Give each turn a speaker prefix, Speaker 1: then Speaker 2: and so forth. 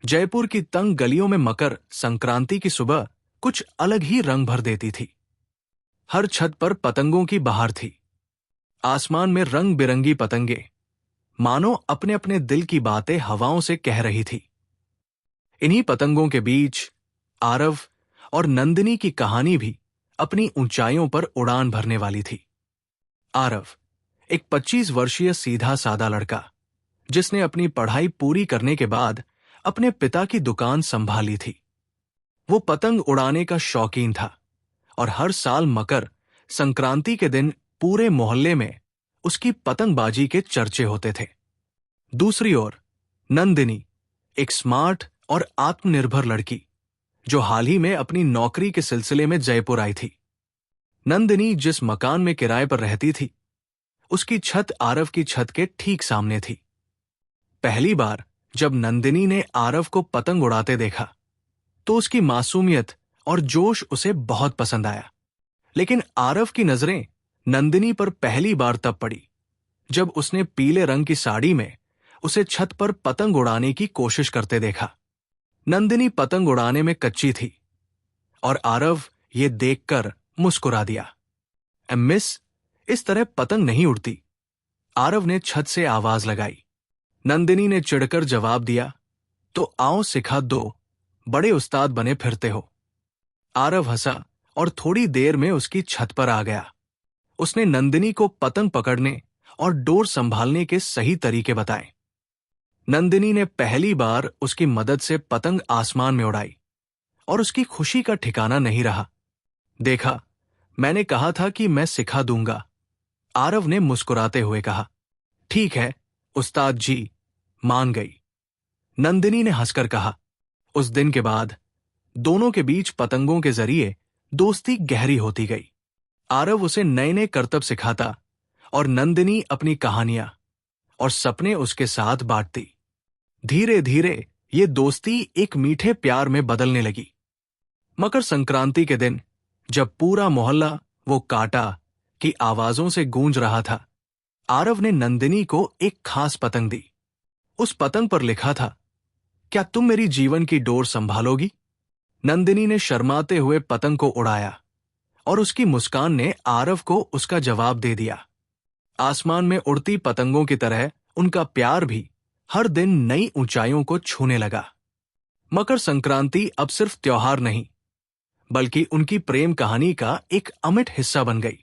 Speaker 1: जयपुर की तंग गलियों में मकर संक्रांति की सुबह कुछ अलग ही रंग भर देती थी। हर छत पर पतंगों की बहार थी। आसमान में रंग बिरंगी पतंगे मानो अपने अपने दिल की बातें हवाओं से कह रही थी। इन्हीं पतंगों के बीच आरव और नंदिनी की कहानी भी अपनी ऊंचाइयों पर उड़ान भरने वाली थी। आरव एक 25 वर्षीय सीधा सादा लड़का, जिसने अपनी पढ़ाई पूरी करने के बाद अपने पिता की दुकान संभाली थी। वो पतंग उड़ाने का शौकीन था और हर साल मकर संक्रांति के दिन पूरे मोहल्ले में उसकी पतंगबाजी के चर्चे होते थे। दूसरी ओर नंदिनी एक स्मार्ट और आत्मनिर्भर लड़की, जो हाल ही में अपनी नौकरी के सिलसिले में जयपुर आई थी। नंदिनी जिस मकान में किराए पर रहती थी, उसकी छत आरव की छत के ठीक सामने थी। पहली बार जब नंदिनी ने आरव को पतंग उड़ाते देखा तो उसकी मासूमियत और जोश उसे बहुत पसंद आया। लेकिन आरव की नजरें नंदिनी पर पहली बार तब पड़ी जब उसने पीले रंग की साड़ी में उसे छत पर पतंग उड़ाने की कोशिश करते देखा। नंदिनी पतंग उड़ाने में कच्ची थी और आरव ये देखकर मुस्कुरा दिया। मिस, इस तरह पतंग नहीं उड़ती। आरव ने छत से आवाज लगाई। नंदिनी ने चिढ़कर जवाब दिया, तो आओ सिखा दो, बड़े उस्ताद बने फिरते हो। आरव हंसा और थोड़ी देर में उसकी छत पर आ गया। उसने नंदिनी को पतंग पकड़ने और डोर संभालने के सही तरीके बताए। नंदिनी ने पहली बार उसकी मदद से पतंग आसमान में उड़ाई और उसकी खुशी का ठिकाना नहीं रहा। देखा, मैंने कहा था कि मैं सिखा दूंगा, आरव ने मुस्कुराते हुए कहा। ठीक है उस्ताद जी, मान गई, नंदिनी ने हंसकर कहा। उस दिन के बाद दोनों के बीच पतंगों के जरिए दोस्ती गहरी होती गई। आरव उसे नए नए करतब सिखाता और नंदिनी अपनी कहानियां और सपने उसके साथ बांटती। धीरे धीरे ये दोस्ती एक मीठे प्यार में बदलने लगी। मकर संक्रांति के दिन जब पूरा मोहल्ला वो काटा की आवाजों से गूंज रहा था, आरव ने नंदिनी को एक खास पतंग दी। उस पतंग पर लिखा था, क्या तुम मेरी जीवन की डोर संभालोगी? नंदिनी ने शर्माते हुए पतंग को उड़ाया और उसकी मुस्कान ने आरव को उसका जवाब दे दिया। आसमान में उड़ती पतंगों की तरह उनका प्यार भी हर दिन नई ऊंचाइयों को छूने लगा। मकर संक्रांति अब सिर्फ त्योहार नहीं, बल्कि उनकी प्रेम कहानी का एक अमिट हिस्सा बन गई।